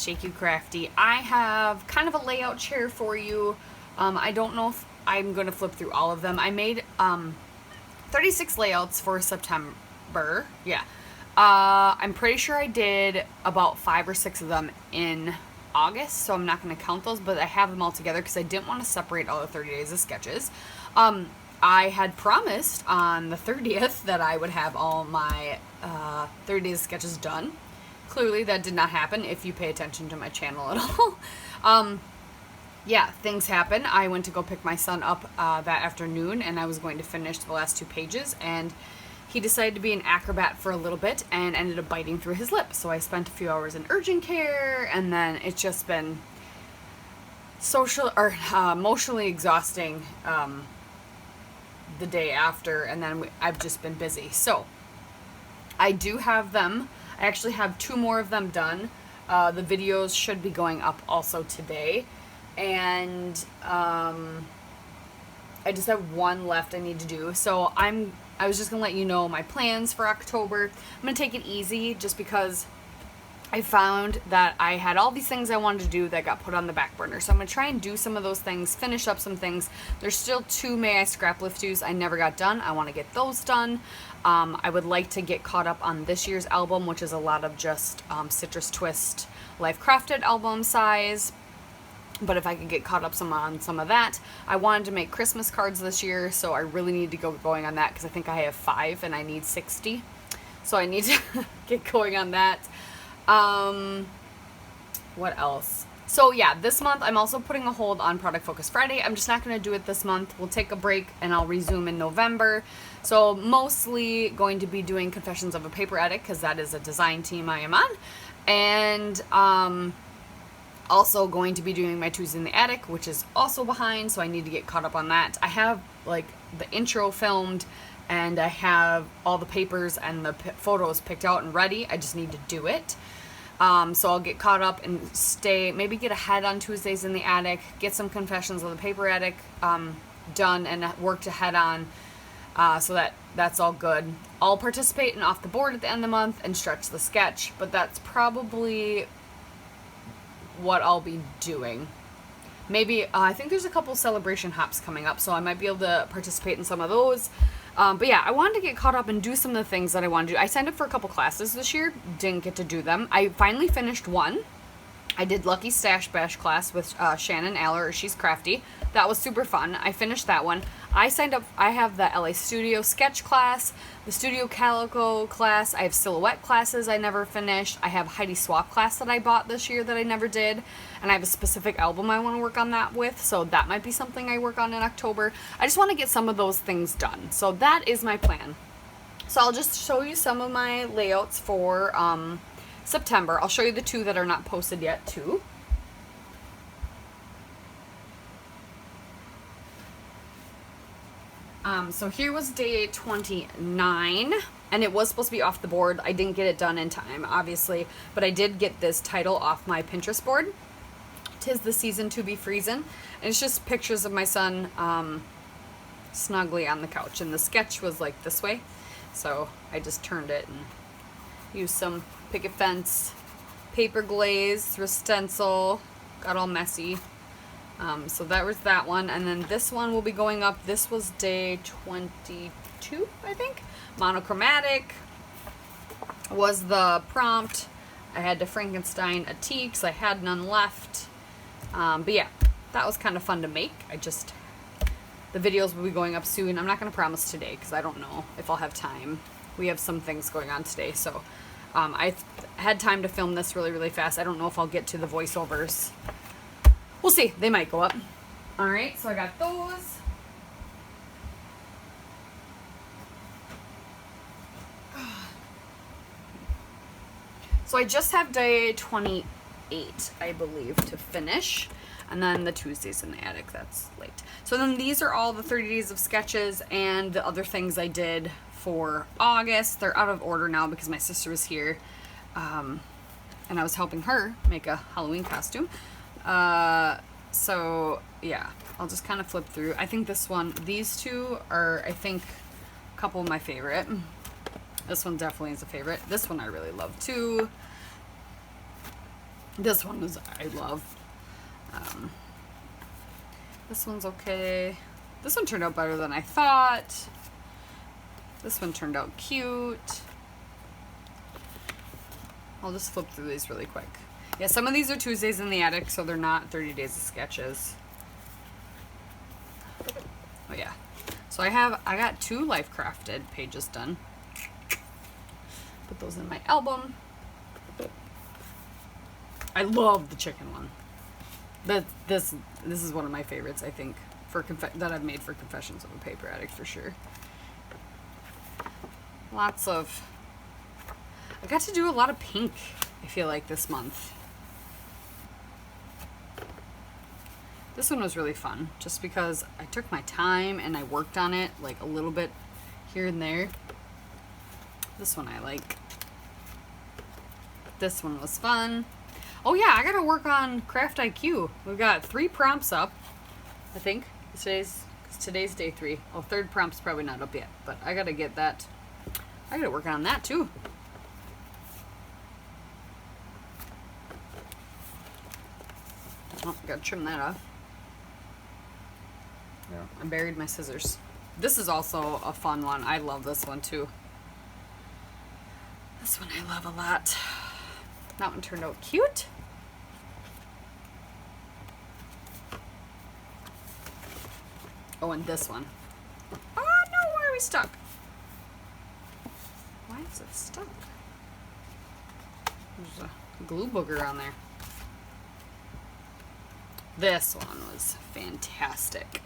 Shake You Crafty. I have kind of a layout chair for you. I don't know if I'm going to flip through all of them. I made 36 layouts for September. Yeah. I'm pretty sure I did about 5 or 6 of them in August, so I'm not going to count those, but I have them all together because I didn't want to separate all the 30 days of sketches. I had promised on the 30th that I would have all my 30 days of sketches done. Clearly that did not happen if you pay attention to my channel at all. Yeah, things happen. I went to go pick my son up that afternoon, and I was going to finish the last 2 pages, and he decided to be an acrobat for a little bit and ended up biting through his lip. So I spent a few hours in urgent care, and then it's just been emotionally exhausting the day after, and then I've just been busy. So I do have them. I actually have 2 more of them done. The videos should be going up also today. And I just have 1 left I need to do. So I was just gonna let you know my plans for October. I'm gonna take it easy just because I found that I had all these things I wanted to do that got put on the back burner. So I'm gonna try and do some of those things, finish up some things. There's still 2 May I Scrap Lift Do's I never got done. I want to get those done. I would like to get caught up on this year's album, which is a lot of just Citrus Twist Life Crafted album size. But if I could get caught up on some of that. I wanted to make Christmas cards this year, so I really need to go going on that because I think I have 5 and I need 60. So I need to get going on that. What else? So yeah, this month I'm also putting a hold on Product Focus Friday. I'm just not going to do it this month. We'll take a break and I'll resume in November. So mostly going to be doing Confessions of a Paper Addict because that is a design team I am on. And also going to be doing my Tuesday in the Attic, which is also behind, so I need to get caught up on that. I have like the intro filmed and I have all the papers and the photos picked out and ready. I just need to do it. So I'll get caught up and maybe get ahead on Tuesdays in the Attic, get some Confessions of the Paper Attic done and worked ahead on, so that's all good. I'll participate in Off the Board at the end of the month and stretch the sketch, but that's probably what I'll be doing. Maybe, I think there's a couple celebration hops coming up, so I might be able to participate in some of those. But yeah, I wanted to get caught up and do some of the things that I want to do. I signed up for a couple classes this year, didn't get to do them. I finally finished one. I did Lucky Stash Bash class with Shannon Aller, She's Crafty. That was super fun. I finished that one. I signed up, I have the LA Studio Sketch class, the Studio Calico class, I have Silhouette classes I never finished, I have Heidi Swap class that I bought this year that I never did, and I have a specific album I want to work on that with, so that might be something I work on in October. I just want to get some of those things done, so that is my plan. So I'll just show you some of my layouts for September. I'll show you the 2 that are not posted yet too. So here was day 29, and it was supposed to be off the board. I didn't get it done in time, obviously, but I did get this title off my Pinterest board. 'Tis the Season to Be Freezin', and it's just pictures of my son snugly on the couch, and the sketch was like this way, so I just turned it and used some picket fence, paper glaze through a stencil, got all messy. So that was that one, and then this one will be going up. This was day 22, I think. Monochromatic was the prompt. I had to Frankenstein a tea because I had none left. But yeah, that was kind of fun to make. The videos will be going up soon. I'm not going to promise today because I don't know if I'll have time. We have some things going on today, so I had time to film this really, really fast. I don't know if I'll get to the voiceovers. We'll see. They might go up. Alright, so I got those. So I just have day 28, I believe, to finish. And then the Tuesdays in the Attic, that's late. So then these are all the 30 days of sketches and the other things I did for August. They're out of order now because my sister was here. And I was helping her make a Halloween costume. So yeah, I'll just kind of flip through. I think these 2 are, I think, a couple of my favorite. This one definitely is a favorite. This one I really love too. This one is, I love. This one's okay. This one turned out better than I thought. This one turned out cute. I'll just flip through these really quick. Yeah, some of these are Tuesdays in the Attic, so they're not 30 Days of Sketches. Oh yeah. So I got 2 Life Crafted pages done. Put those in my album. I love the chicken one. This is one of my favorites, I think, that I've made for Confessions of a Paper Addict for sure. Lots of. I got to do a lot of pink, I feel like, this month. This one was really fun, just because I took my time and I worked on it, like, a little bit here and there. This one I like. This one was fun. Oh yeah, I gotta work on Craft IQ. We've got 3 prompts up, I think. Today's day 3. Oh, 3rd prompt's probably not up yet, but I gotta get that. I gotta work on that too. Oh, gotta trim that off. I buried my scissors. This is also a fun one. I love this one too. This one I love a lot. That one turned out cute. Oh, and this one. Oh no, why are we stuck? Why is it stuck? There's a glue booger on there. This one was fantastic.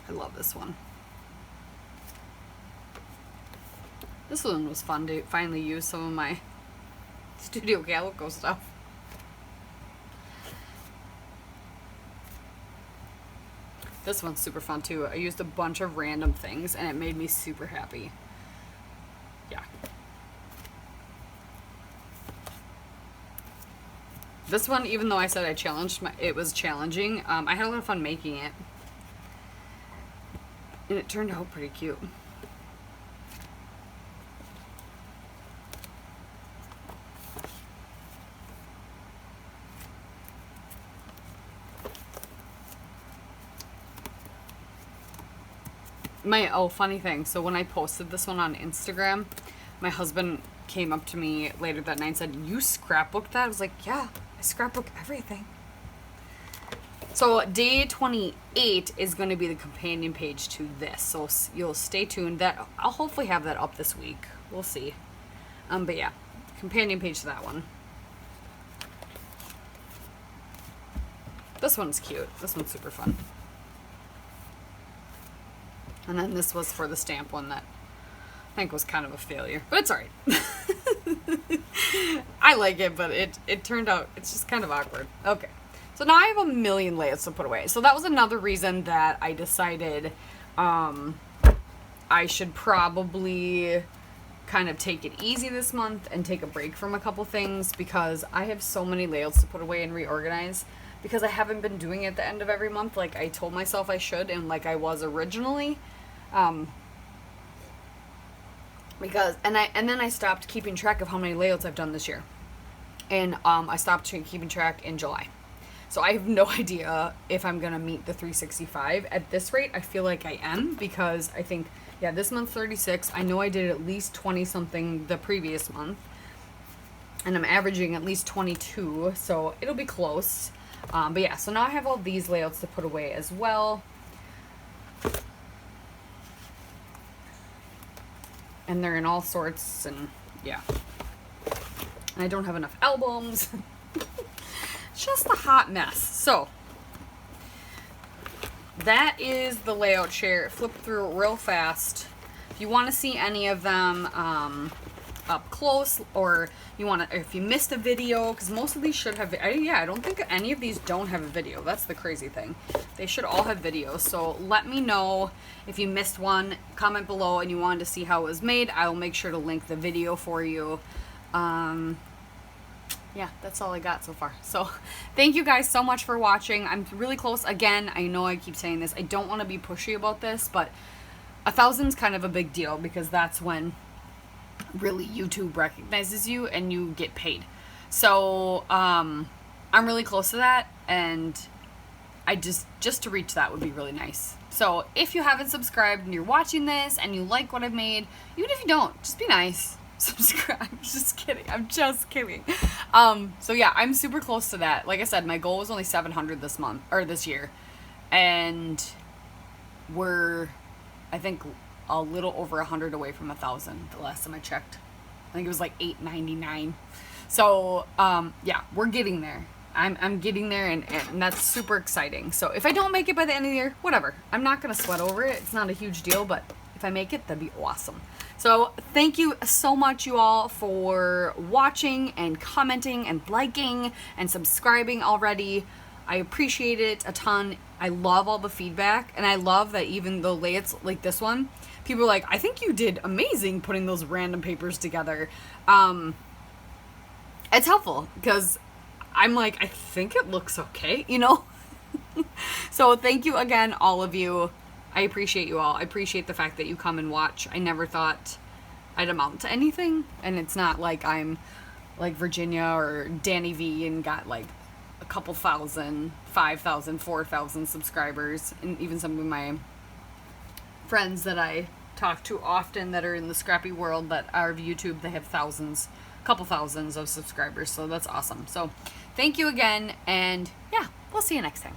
I love this one. This one was fun to finally use some of my Studio Calico stuff. This one's super fun too. I used a bunch of random things and it made me super happy. Yeah. This one, even though I said it was challenging, I had a lot of fun making it. And it turned out pretty cute. Funny thing, so when I posted this one on Instagram, my husband came up to me later that night and said, "You scrapbooked that?" I was like, "Yeah, I scrapbook everything." So day 28 is going to be the companion page to this, so you'll stay tuned. I'll hopefully have that up this week. We'll see. But yeah, companion page to that one. This one's cute. This one's super fun. And then this was for the stamp one that I think was kind of a failure. But it's alright. I like it, but it turned out, it's just kind of awkward. Okay. So now I have a million layouts to put away. So that was another reason that I decided I should probably kind of take it easy this month and take a break from a couple things, because I have so many layouts to put away and reorganize, because I haven't been doing it at the end of every month like I told myself I should and like I was originally. And then I stopped keeping track of how many layouts I've done this year. And I stopped keeping track in July. So I have no idea if I'm going to meet the 365. At this rate, I feel like I am, because I think, yeah, this month's 36. I know I did at least 20-something the previous month. And I'm averaging at least 22, so it'll be close. But yeah, so now I have all these layouts to put away as well. And they're in all sorts, and yeah. And I don't have enough albums. It's just a hot mess. So, that is the layout share. Flip through it real fast. If you want to see any of them up close, or if you missed a video, because most of these should have, I don't think any of these don't have a video. That's the crazy thing. They should all have videos. So let me know if you missed one. Comment below and you wanted to see how it was made. I will make sure to link the video for you. Yeah, that's all I got so far. So thank you guys so much for watching. I'm really close. Again, I know I keep saying this. I don't want to be pushy about this, but 1,000's kind of a big deal, because that's when really YouTube recognizes you and you get paid. So I'm really close to that, and I just to reach that would be really nice. So if you haven't subscribed and you're watching this and you like what I've made, even if you don't, just be nice. Subscribe. Just kidding. I'm just kidding. So yeah, I'm super close to that. Like I said, my goal was only 700 this month or this year, and we're, I think, a little over 100 away from 1,000. The last time I checked, I think it was like 899. So yeah, we're getting there. I'm getting there, and that's super exciting. So if I don't make it by the end of the year, whatever. I'm not gonna sweat over it. It's not a huge deal, but if I make it, that'd be awesome. So thank you so much, you all, for watching and commenting and liking and subscribing already. I appreciate it a ton. I love all the feedback, and I love that even though layouts like this one, people are like, I think you did amazing putting those random papers together. It's helpful because I'm like, I think it looks okay, you know? So thank you again, all of you. I appreciate you all. I appreciate the fact that you come and watch. I never thought I'd amount to anything, and it's not like I'm like Virginia or Danny V and got like a couple thousand, 5,000, 4,000 subscribers, and even some of my friends that I talk to often that are in the scrappy world that are of YouTube, they have thousands, couple thousands of subscribers, so that's awesome. So thank you again, and yeah, we'll see you next time.